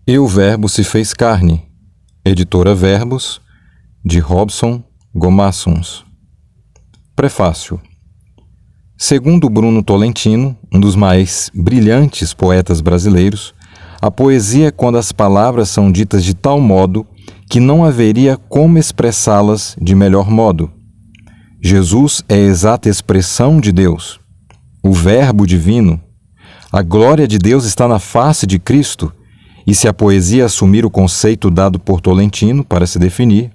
E o Verbo se fez carne. Editora Verbos, de Robson Gomassons. Prefácio. Segundo Bruno Tolentino, um dos mais brilhantes poetas brasileiros, a poesia é quando as palavras são ditas de tal modo que não haveria como expressá-las de melhor modo. Jesus é a exata expressão de Deus, o Verbo divino. A glória de Deus está na face de Cristo, e se a poesia assumir o conceito dado por Tolentino para se definir,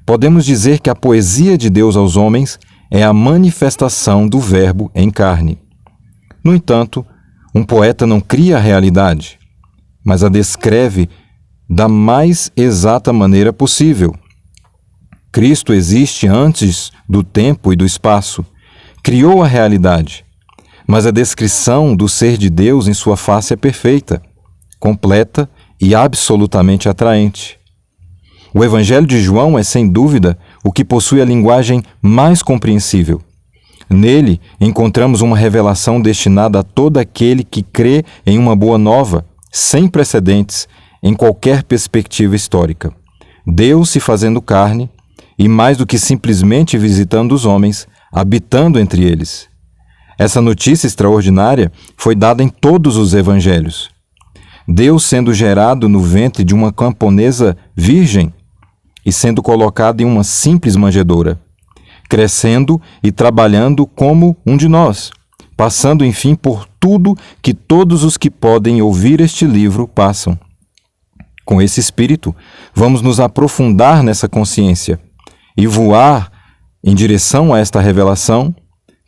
podemos dizer que a poesia de Deus aos homens é a manifestação do Verbo em carne. No entanto, um poeta não cria a realidade, mas a descreve da mais exata maneira possível. Cristo existe antes do tempo e do espaço, criou a realidade, mas a descrição do ser de Deus em sua face é perfeita, completa e absolutamente atraente. O Evangelho de João é, sem dúvida, o que possui a linguagem mais compreensível. Nele, encontramos uma revelação destinada a todo aquele que crê em uma boa nova, sem precedentes, em qualquer perspectiva histórica. Deus se fazendo carne, e mais do que simplesmente visitando os homens, habitando entre eles. Essa notícia extraordinária foi dada em todos os evangelhos. Deus sendo gerado no ventre de uma camponesa virgem e sendo colocado em uma simples manjedoura, crescendo e trabalhando como um de nós, passando, enfim, por tudo que todos os que podem ouvir este livro passam. Com esse espírito, vamos nos aprofundar nessa consciência e voar em direção a esta revelação,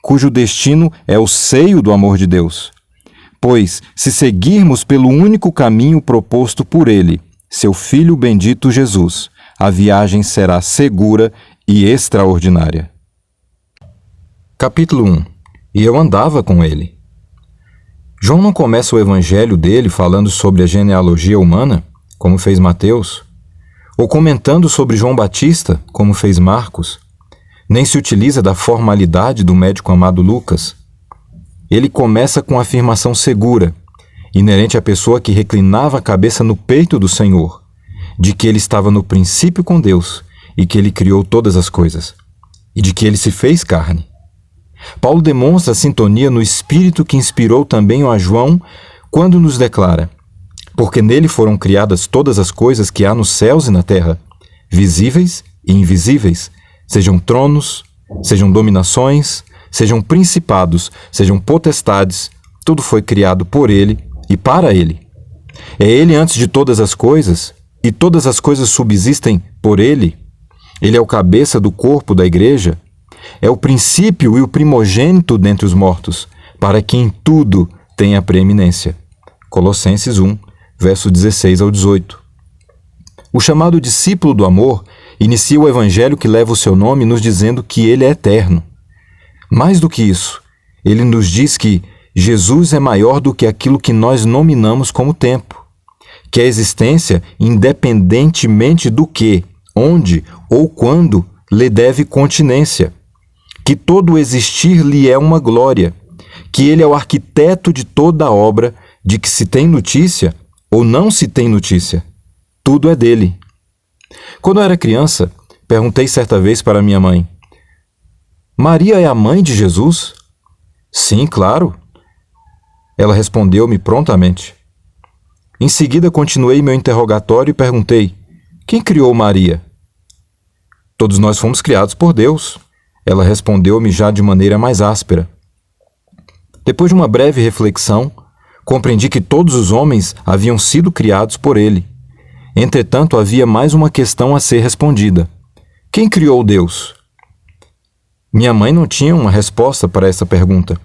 cujo destino é o seio do amor de Deus. Pois, se seguirmos pelo único caminho proposto por Ele, seu Filho bendito Jesus, a viagem será segura e extraordinária. Capítulo 1. E eu andava com ele. João não começa o evangelho dele falando sobre a genealogia humana, como fez Mateus, ou comentando sobre João Batista, como fez Marcos, nem se utiliza da formalidade do médico amado Lucas. Ele começa com a afirmação segura, inerente à pessoa que reclinava a cabeça no peito do Senhor, de que ele estava no princípio com Deus e que ele criou todas as coisas, e de que ele se fez carne. Paulo demonstra a sintonia no espírito que inspirou também a João quando nos declara: porque nele foram criadas todas as coisas que há nos céus e na terra, visíveis e invisíveis, sejam tronos, sejam dominações, sejam principados, sejam potestades, tudo foi criado por ele e para ele. É ele antes de todas as coisas, e todas as coisas subsistem por ele. Ele é o cabeça do corpo da igreja, é o princípio e o primogênito dentre os mortos, para que em tudo tenha preeminência. Colossenses 1, verso 16 ao 18. O chamado discípulo do amor inicia o evangelho que leva o seu nome nos dizendo que ele é eterno. Mais do que isso, ele nos diz que Jesus é maior do que aquilo que nós nominamos como tempo, que a existência, independentemente do que, onde ou quando, lhe deve continência, que todo existir lhe é uma glória, que ele é o arquiteto de toda a obra, de que se tem notícia ou não se tem notícia. Tudo é dele. Quando eu era criança, perguntei certa vez para minha mãe: Maria é a mãe de Jesus? Sim, claro. Ela respondeu-me prontamente. Em seguida, continuei meu interrogatório e perguntei: quem criou Maria? Todos nós fomos criados por Deus. Ela respondeu-me já de maneira mais áspera. Depois de uma breve reflexão, compreendi que todos os homens haviam sido criados por ele. Entretanto, havia mais uma questão a ser respondida. Quem criou Deus? Minha mãe não tinha uma resposta para essa pergunta.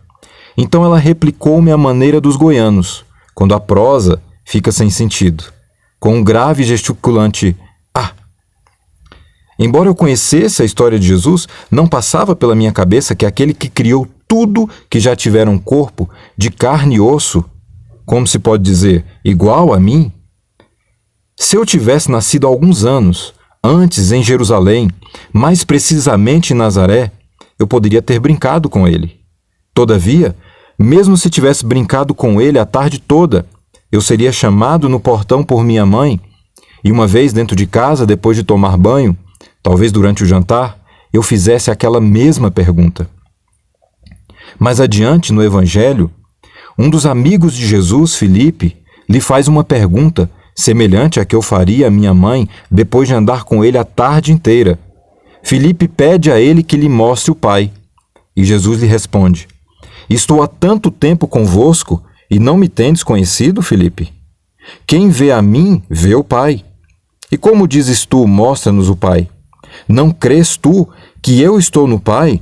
Então ela replicou-me à maneira dos goianos, quando a prosa fica sem sentido, com um grave e gesticulante "ah". Embora eu conhecesse a história de Jesus, não passava pela minha cabeça que aquele que criou tudo que já tivera um corpo de carne e osso, como se pode dizer, igual a mim, se eu tivesse nascido há alguns anos, antes em Jerusalém, mais precisamente em Nazaré, eu poderia ter brincado com ele. Todavia, mesmo se tivesse brincado com ele a tarde toda, eu seria chamado no portão por minha mãe, e uma vez dentro de casa, depois de tomar banho, talvez durante o jantar, eu fizesse aquela mesma pergunta. Mais adiante, no Evangelho, um dos amigos de Jesus, Filipe, lhe faz uma pergunta semelhante à que eu faria à minha mãe depois de andar com ele a tarde inteira. Filipe pede a ele que lhe mostre o Pai. E Jesus lhe responde: Estou há tanto tempo convosco e não me tendes conhecido, Filipe? Quem vê a mim, vê o Pai. E como dizes tu, mostra-nos o Pai? Não crês tu que eu estou no Pai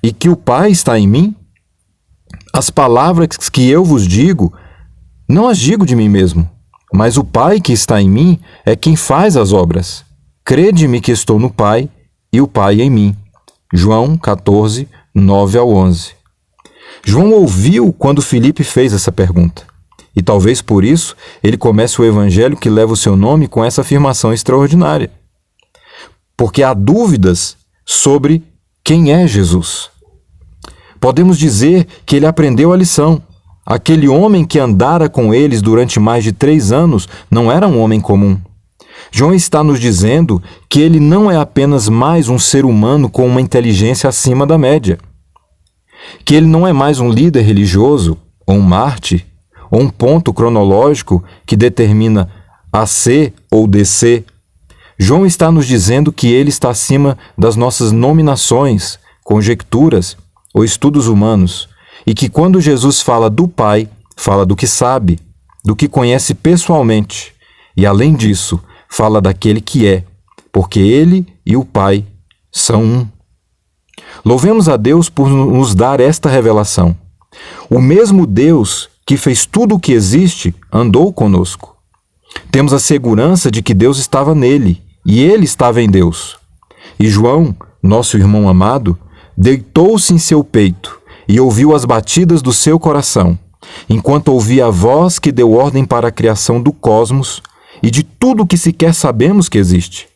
e que o Pai está em mim? As palavras que eu vos digo, não as digo de mim mesmo, mas o Pai que está em mim é quem faz as obras. Crede-me que estou no Pai e o Pai em mim. João 14, 9 ao 11. João ouviu quando Filipe fez essa pergunta. E talvez por isso ele comece o evangelho que leva o seu nome com essa afirmação extraordinária. Porque há dúvidas sobre quem é Jesus. Podemos dizer que ele aprendeu a lição. Aquele homem que andara com eles durante mais de 3 anos não era um homem comum. João está nos dizendo que ele não é apenas mais um ser humano com uma inteligência acima da média. Que ele não é mais um líder religioso, ou um mártir, ou um ponto cronológico que determina a C ou DC. João está nos dizendo que ele está acima das nossas nominações, conjecturas ou estudos humanos, e que quando Jesus fala do Pai, fala do que sabe, do que conhece pessoalmente, e além disso, fala daquele que é, porque ele e o Pai são um. Louvemos a Deus por nos dar esta revelação. O mesmo Deus que fez tudo o que existe andou conosco. Temos a segurança de que Deus estava nele e ele estava em Deus. E João, nosso irmão amado, deitou-se em seu peito e ouviu as batidas do seu coração, enquanto ouvia a voz que deu ordem para a criação do cosmos e de tudo o que sequer sabemos que existe.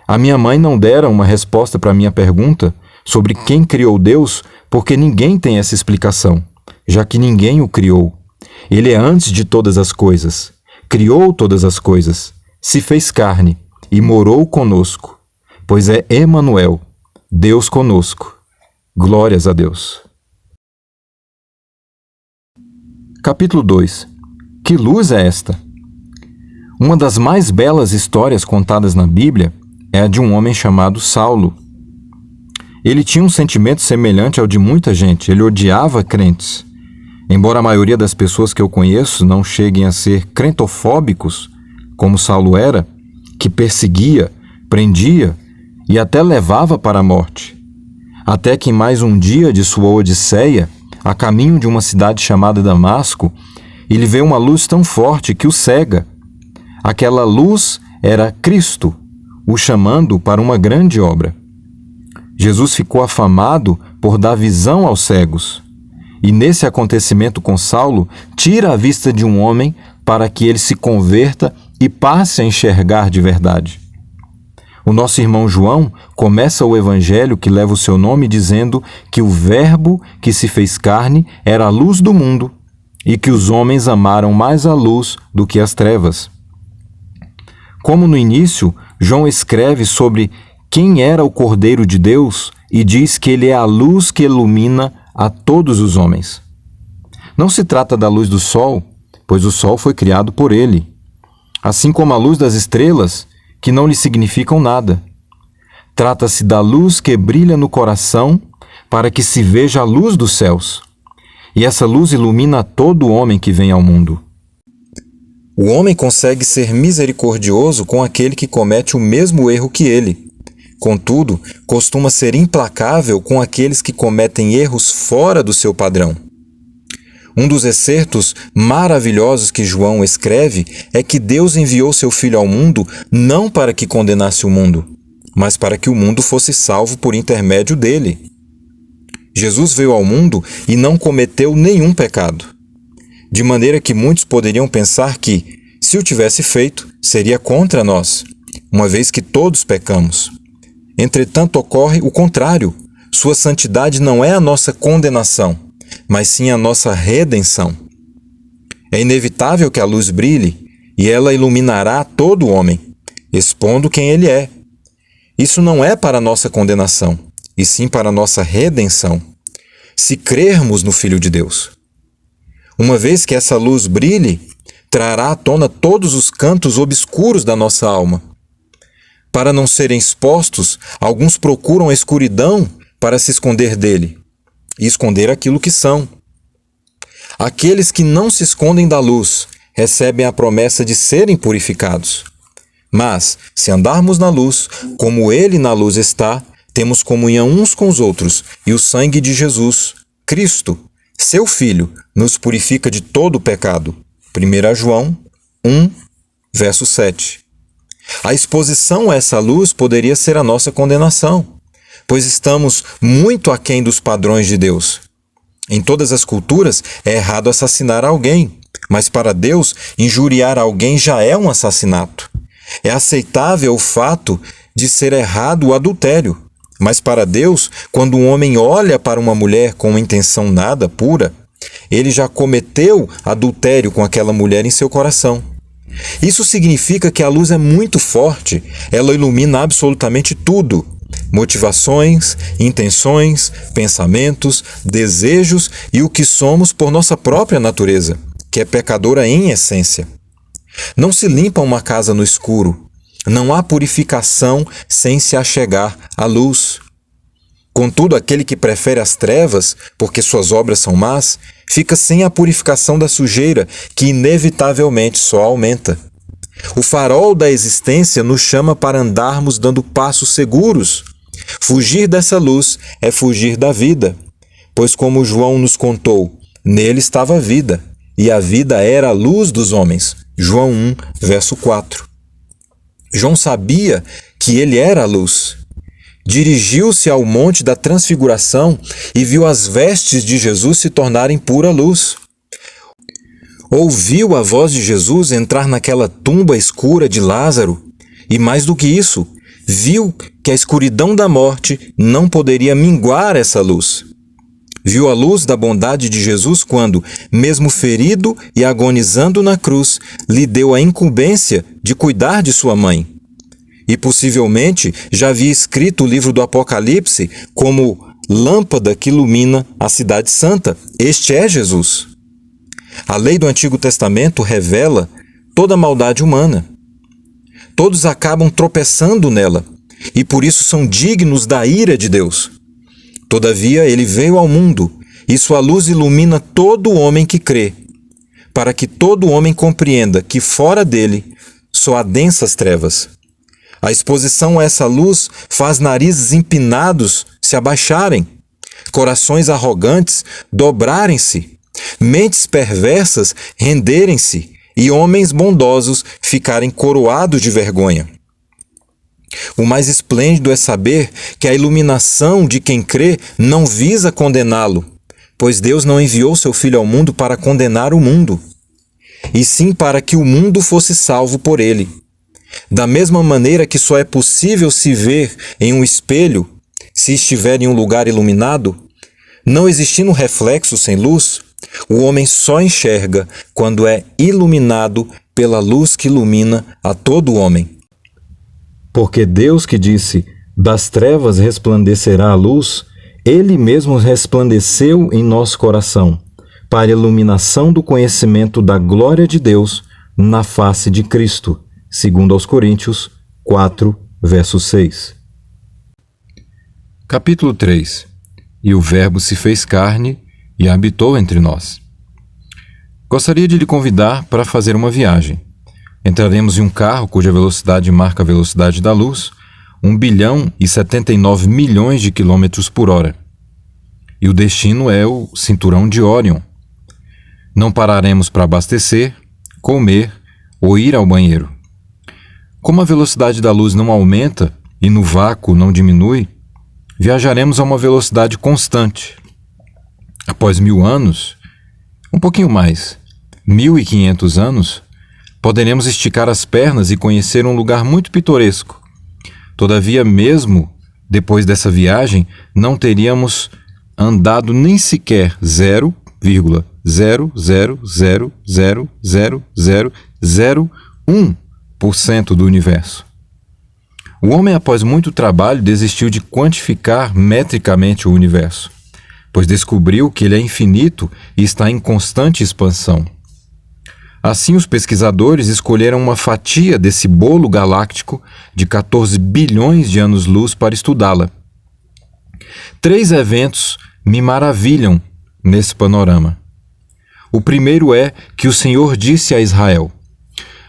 A minha mãe não dera uma resposta para a minha pergunta sobre quem criou Deus, porque ninguém tem essa explicação, já que ninguém o criou. Ele é antes de todas as coisas, criou todas as coisas, se fez carne e morou conosco, pois é Emanuel, Deus conosco. Glórias a Deus. Capítulo 2. Que luz é esta? Uma das mais belas histórias contadas na Bíblia é a de um homem chamado Saulo. Ele tinha um sentimento semelhante ao de muita gente. Ele odiava crentes. Embora a maioria das pessoas que eu conheço não cheguem a ser crentofóbicos, como Saulo era, que perseguia, prendia e até levava para a morte. Até que em mais um dia de sua odisseia, a caminho de uma cidade chamada Damasco, ele vê uma luz tão forte que o cega. Aquela luz era Cristo, o chamando para uma grande obra. Jesus ficou afamado por dar visão aos cegos. E nesse acontecimento com Saulo, tira a vista de um homem para que ele se converta e passe a enxergar de verdade. O nosso irmão João começa o evangelho que leva o seu nome dizendo que o Verbo que se fez carne era a luz do mundo e que os homens amaram mais a luz do que as trevas. Como no início, João escreve sobre quem era o Cordeiro de Deus e diz que ele é a luz que ilumina a todos os homens. Não se trata da luz do sol, pois o sol foi criado por ele, assim como a luz das estrelas, que não lhe significam nada. Trata-se da luz que brilha no coração para que se veja a luz dos céus. E essa luz ilumina todo homem que vem ao mundo. O homem consegue ser misericordioso com aquele que comete o mesmo erro que ele. Contudo, costuma ser implacável com aqueles que cometem erros fora do seu padrão. Um dos excertos maravilhosos que João escreve é que Deus enviou seu Filho ao mundo não para que condenasse o mundo, mas para que o mundo fosse salvo por intermédio dele. Jesus veio ao mundo e não cometeu nenhum pecado, de maneira que muitos poderiam pensar que, se o tivesse feito, seria contra nós, uma vez que todos pecamos. Entretanto, ocorre o contrário. Sua santidade não é a nossa condenação, mas sim a nossa redenção. É inevitável que a luz brilhe e ela iluminará todo o homem, expondo quem ele é. Isso não é para nossa condenação, e sim para nossa redenção, se crermos no Filho de Deus. Uma vez que essa luz brilhe, trará à tona todos os cantos obscuros da nossa alma. Para não serem expostos, alguns procuram a escuridão para se esconder dele e esconder aquilo que são. Aqueles que não se escondem da luz recebem a promessa de serem purificados. Mas, se andarmos na luz, como ele na luz está, temos comunhão uns com os outros, e o sangue de Jesus, Cristo, seu Filho, nos purifica de todo o pecado. 1 João 1, verso 7. A exposição a essa luz poderia ser a nossa condenação, pois estamos muito aquém dos padrões de Deus. Em todas as culturas é errado assassinar alguém, mas para Deus, injuriar alguém já é um assassinato. É aceitável o fato de ser errado o adultério, mas para Deus, quando um homem olha para uma mulher com uma intenção nada pura, ele já cometeu adultério com aquela mulher em seu coração. Isso significa que a luz é muito forte, ela ilumina absolutamente tudo. Motivações, intenções, pensamentos, desejos e o que somos por nossa própria natureza, que é pecadora em essência. Não se limpa uma casa no escuro. Não há purificação sem se achegar à luz. Contudo, aquele que prefere as trevas, porque suas obras são más, fica sem a purificação da sujeira, que inevitavelmente só aumenta. O farol da existência nos chama para andarmos dando passos seguros. Fugir dessa luz é fugir da vida, pois como João nos contou, nele estava a vida, e a vida era a luz dos homens. João 1, verso 4. João sabia que ele era a luz. Dirigiu-se ao monte da transfiguração e viu as vestes de Jesus se tornarem pura luz. Ouviu a voz de Jesus entrar naquela tumba escura de Lázaro e, mais do que isso, viu que a escuridão da morte não poderia minguar essa luz. Viu a luz da bondade de Jesus quando, mesmo ferido e agonizando na cruz, lhe deu a incumbência de cuidar de sua mãe. E possivelmente já havia escrito o livro do Apocalipse como lâmpada que ilumina a cidade santa. Este é Jesus. A lei do Antigo Testamento revela toda a maldade humana. Todos acabam tropeçando nela e por isso são dignos da ira de Deus. Todavia, ele veio ao mundo e sua luz ilumina todo homem que crê, para que todo homem compreenda que fora dele só há densas trevas. A exposição a essa luz faz narizes empinados se abaixarem, corações arrogantes dobrarem-se, mentes perversas renderem-se e homens bondosos ficarem coroados de vergonha. O mais esplêndido é saber que a iluminação de quem crê não visa condená-lo, pois Deus não enviou seu Filho ao mundo para condenar o mundo, e sim para que o mundo fosse salvo por ele. Da mesma maneira que só é possível se ver em um espelho se estiver em um lugar iluminado, não existindo reflexo sem luz, o homem só enxerga quando é iluminado pela luz que ilumina a todo homem. Porque Deus que disse, das trevas resplandecerá a luz, Ele mesmo resplandeceu em nosso coração, para a iluminação do conhecimento da glória de Deus na face de Cristo. 2 aos Coríntios 4, verso 6. Capítulo 3. E o Verbo se fez carne e habitou entre nós. Gostaria de lhe convidar para fazer uma viagem. Entraremos em um carro cuja velocidade marca a velocidade da luz, 1 bilhão e 79 milhões de quilômetros por hora. E o destino é o cinturão de Órion. Não pararemos para abastecer, comer ou ir ao banheiro. Como a velocidade da luz não aumenta e no vácuo não diminui, viajaremos a uma velocidade constante. Após 1000 anos, um pouquinho mais, 1500 anos, poderemos esticar as pernas e conhecer um lugar muito pitoresco. Todavia, mesmo depois dessa viagem, não teríamos andado nem sequer 0,0 0,0000001% do universo. O homem, após muito trabalho, desistiu de quantificar metricamente o universo, pois descobriu que ele é infinito e está em constante expansão. Assim, os pesquisadores escolheram uma fatia desse bolo galáctico de 14 bilhões de anos-luz para estudá-la. 3 eventos me maravilham nesse panorama. O primeiro é que o Senhor disse a Israel: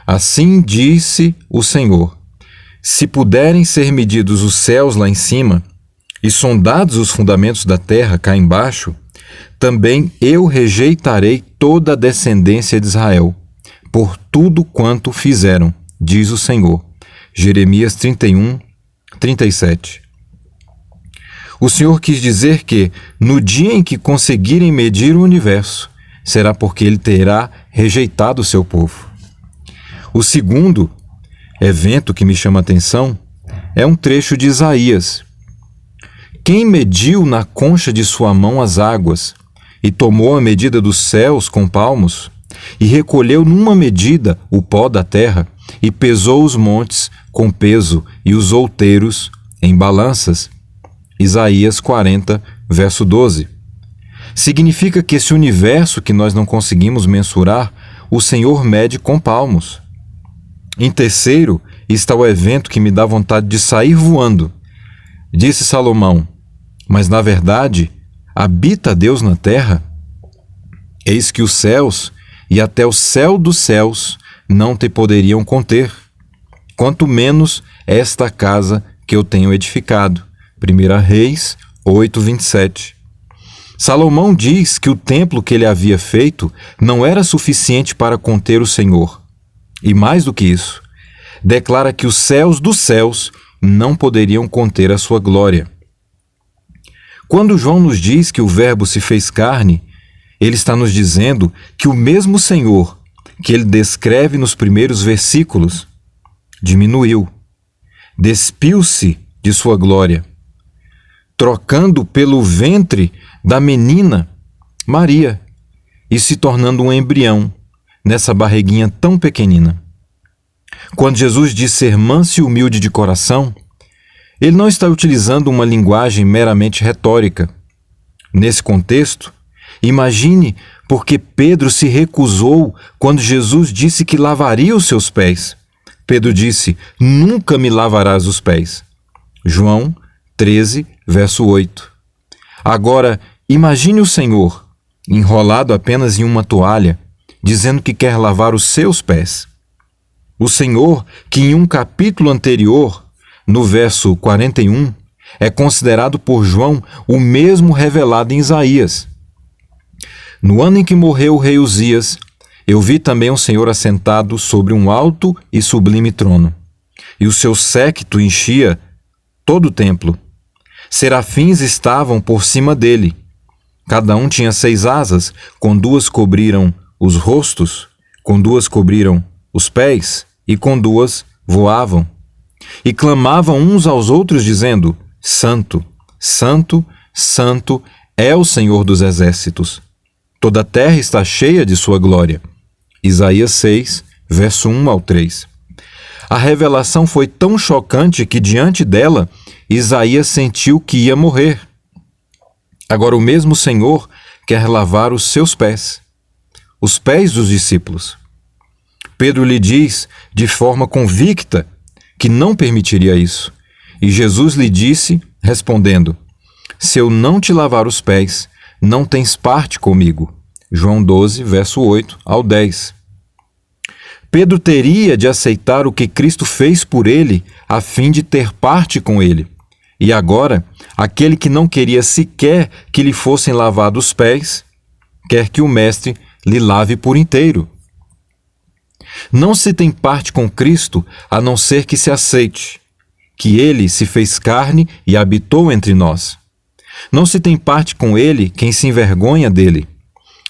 assim disse o Senhor, se puderem ser medidos os céus lá em cima e sondados os fundamentos da terra cá embaixo, também eu rejeitarei toda a descendência de Israel, por tudo quanto fizeram, diz o Senhor. Jeremias 31, 37. O Senhor quis dizer que, no dia em que conseguirem medir o universo, será porque ele terá rejeitado o seu povo. O segundo evento que me chama a atenção é um trecho de Isaías. Quem mediu na concha de sua mão as águas, e tomou a medida dos céus com palmos, e recolheu numa medida o pó da terra, e pesou os montes com peso, e os outeiros em balanças. Isaías 40, verso 12. Significa que esse universo que nós não conseguimos mensurar, o Senhor mede com palmos. Em terceiro, está o evento que me dá vontade de sair voando. Disse Salomão: mas na verdade, habita Deus na terra? Eis que os céus e até o céu dos céus não te poderiam conter, quanto menos esta casa que eu tenho edificado. 1 Reis 8, 27. Salomão diz que o templo que ele havia feito não era suficiente para conter o Senhor. E mais do que isso, declara que os céus dos céus não poderiam conter a sua glória. Quando João nos diz que o Verbo se fez carne, ele está nos dizendo que o mesmo Senhor que ele descreve nos primeiros versículos diminuiu, despiu-se de sua glória, trocando pelo ventre da menina Maria e se tornando um embrião nessa barriguinha tão pequenina. Quando Jesus diz ser manso e humilde de coração, ele não está utilizando uma linguagem meramente retórica. Nesse contexto, imagine porque Pedro se recusou quando Jesus disse que lavaria os seus pés. Pedro disse: nunca me lavarás os pés. João 13, verso 8. Agora, imagine o Senhor, enrolado apenas em uma toalha, dizendo que quer lavar os seus pés. O Senhor, que em um capítulo anterior, no verso 41, é considerado por João o mesmo revelado em Isaías. No ano em que morreu o rei Uzias, eu vi também o Senhor assentado sobre um alto e sublime trono, e o seu séquito enchia todo o templo. Serafins estavam por cima dele. Cada um tinha 6 asas, com 2 cobriram os rostos, com 2 cobriram os pés, e com 2 voavam. E clamavam uns aos outros, dizendo: Santo, Santo, Santo é o Senhor dos exércitos. Toda a terra está cheia de sua glória. Isaías 6, verso 1 ao 3. A revelação foi tão chocante que, diante dela, Isaías sentiu que ia morrer. Agora o mesmo Senhor quer lavar os seus pés, os pés dos discípulos. Pedro lhe diz de forma convicta que não permitiria isso. E Jesus lhe disse, respondendo: se eu não te lavar os pés, não tens parte comigo. João 12, verso 8 ao 10. Pedro teria de aceitar o que Cristo fez por ele a fim de ter parte com ele. E agora, aquele que não queria sequer que lhe fossem lavados os pés, quer que o Mestre lhe lave por inteiro. Não se tem parte com Cristo a não ser que se aceite, que ele se fez carne e habitou entre nós. Não se tem parte com ele quem se envergonha dele.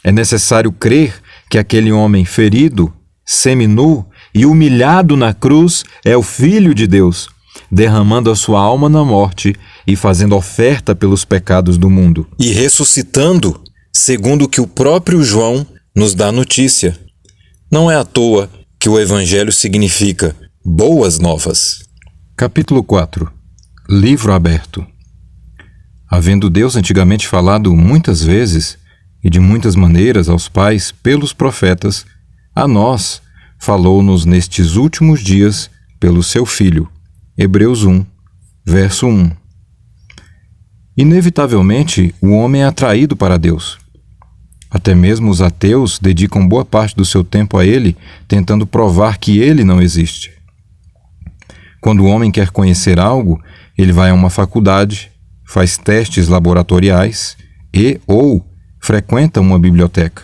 É necessário crer que aquele homem ferido, seminu e humilhado na cruz é o Filho de Deus, derramando a sua alma na morte e fazendo oferta pelos pecados do mundo. E ressuscitando segundo o que o próprio João nos dá notícia. Não é à toa que o Evangelho significa boas novas. Capítulo 4. Livro aberto. Havendo Deus antigamente falado muitas vezes e de muitas maneiras aos pais pelos profetas, a nós falou-nos nestes últimos dias pelo seu Filho. Hebreus 1, verso 1. Inevitavelmente, o homem é atraído para Deus. Até mesmo os ateus dedicam boa parte do seu tempo a ele, tentando provar que ele não existe. Quando o homem quer conhecer algo, ele vai a uma faculdade, faz testes laboratoriais ou frequenta uma biblioteca.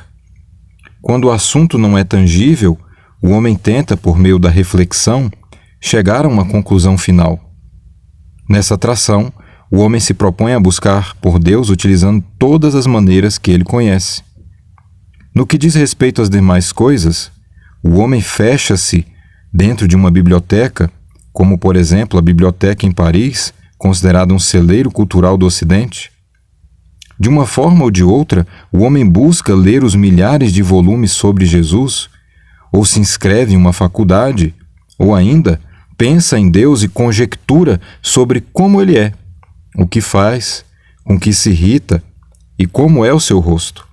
Quando o assunto não é tangível, o homem tenta, por meio da reflexão, chegar a uma conclusão final. Nessa atração, o homem se propõe a buscar por Deus utilizando todas as maneiras que ele conhece. No que diz respeito às demais coisas, o homem fecha-se dentro de uma biblioteca, como por exemplo a biblioteca em Paris, considerada um celeiro cultural do Ocidente. De uma forma ou de outra, o homem busca ler os milhares de volumes sobre Jesus, ou se inscreve em uma faculdade, ou ainda pensa em Deus e conjectura sobre como ele é, o que faz, com que se irrita e como é o seu rosto.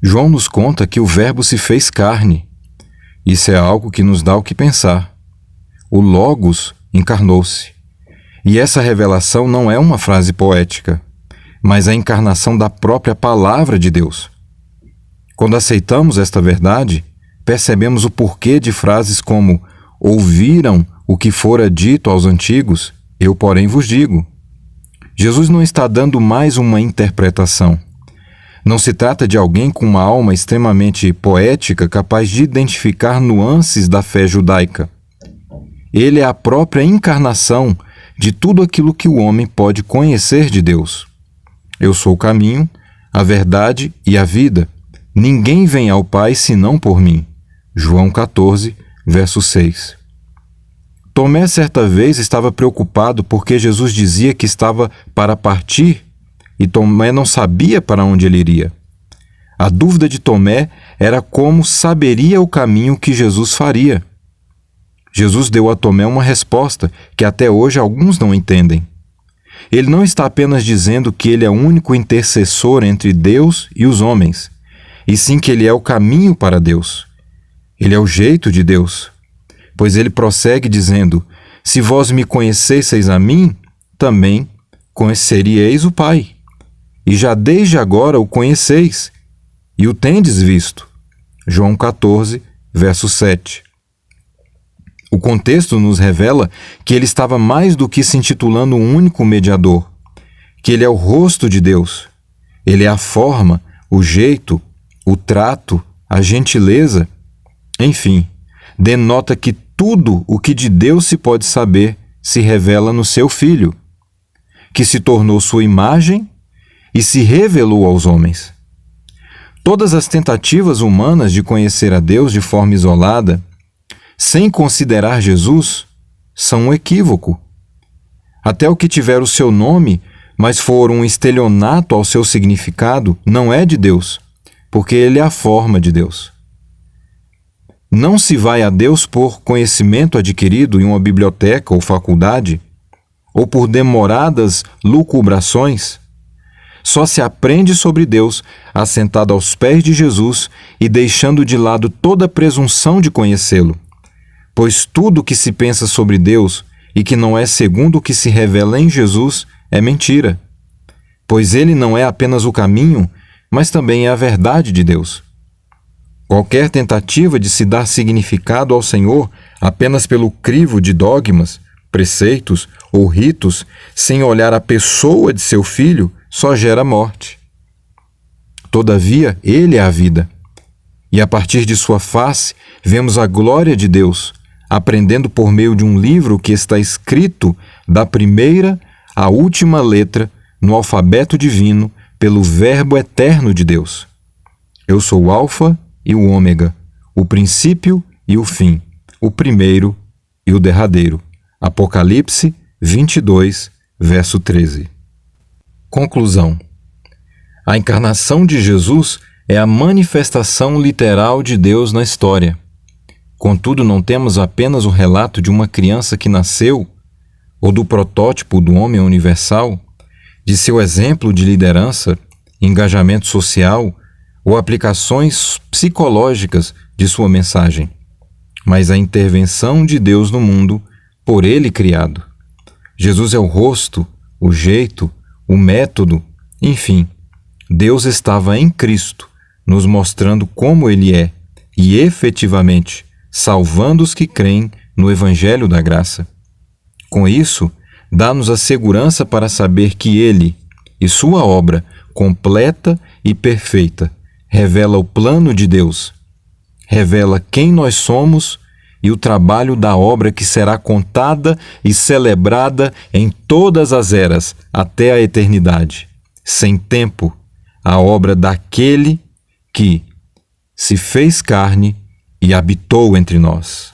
João nos conta que o Verbo se fez carne. Isso é algo que nos dá o que pensar. O Logos encarnou-se. E essa revelação não é uma frase poética, mas a encarnação da própria palavra de Deus. Quando aceitamos esta verdade, percebemos o porquê de frases como ouviram o que fora dito aos antigos, eu porém vos digo. Jesus não está dando mais uma interpretação. Não se trata de alguém com uma alma extremamente poética capaz de identificar nuances da fé judaica. Ele é a própria encarnação de tudo aquilo que o homem pode conhecer de Deus. Eu sou o caminho, a verdade e a vida. Ninguém vem ao Pai senão por mim. João 14, verso 6. Tomé certa vez estava preocupado porque Jesus dizia que estava para partir e Tomé não sabia para onde ele iria. A dúvida de Tomé era como saberia o caminho que Jesus faria. Jesus deu a Tomé uma resposta que até hoje alguns não entendem. Ele não está apenas dizendo que ele é o único intercessor entre Deus e os homens, e sim que ele é o caminho para Deus. Ele é o jeito de Deus, pois ele prossegue dizendo: se vós me conhecesseis a mim, também conheceríeis o Pai. E já desde agora o conheceis, e o tendes visto. João 14, verso 7. O contexto nos revela que ele estava mais do que se intitulando um único mediador, que ele é o rosto de Deus. Ele é a forma, o jeito, o trato, a gentileza, enfim, denota que tudo o que de Deus se pode saber se revela no seu Filho, que se tornou sua imagem e se revelou aos homens. Todas as tentativas humanas de conhecer a Deus de forma isolada, sem considerar Jesus, são um equívoco. Até o que tiver o seu nome, mas for um estelionato ao seu significado, não é de Deus, porque ele é a forma de Deus. Não se vai a Deus por conhecimento adquirido em uma biblioteca ou faculdade, ou por demoradas lucubrações. Só se aprende sobre Deus assentado aos pés de Jesus e deixando de lado toda presunção de conhecê-lo. Pois tudo o que se pensa sobre Deus e que não é segundo o que se revela em Jesus é mentira. Pois ele não é apenas o caminho, mas também é a verdade de Deus. Qualquer tentativa de se dar significado ao Senhor apenas pelo crivo de dogmas, preceitos ou ritos, sem olhar a pessoa de seu Filho, só gera morte. Todavia, ele é a vida. E a partir de sua face, vemos a glória de Deus, aprendendo por meio de um livro que está escrito da primeira à última letra no alfabeto divino pelo Verbo eterno de Deus. Eu sou o Alfa e o Ômega, o princípio e o fim, o primeiro e o derradeiro. Apocalipse 22, verso 13. Conclusão: a encarnação de Jesus é a manifestação literal de Deus na história. Contudo, não temos apenas o relato de uma criança que nasceu, ou do protótipo do homem universal, de seu exemplo de liderança, engajamento social ou aplicações psicológicas de sua mensagem, mas a intervenção de Deus no mundo por ele criado. Jesus é o rosto, o jeito, o método, enfim, Deus estava em Cristo, nos mostrando como Ele é e efetivamente salvando os que creem no Evangelho da Graça. Com isso, dá-nos a segurança para saber que Ele e sua obra completa e perfeita revela o plano de Deus, revela quem nós somos e o trabalho da obra que será contada e celebrada em todas as eras até a eternidade, sem tempo, a obra daquele que se fez carne e habitou entre nós.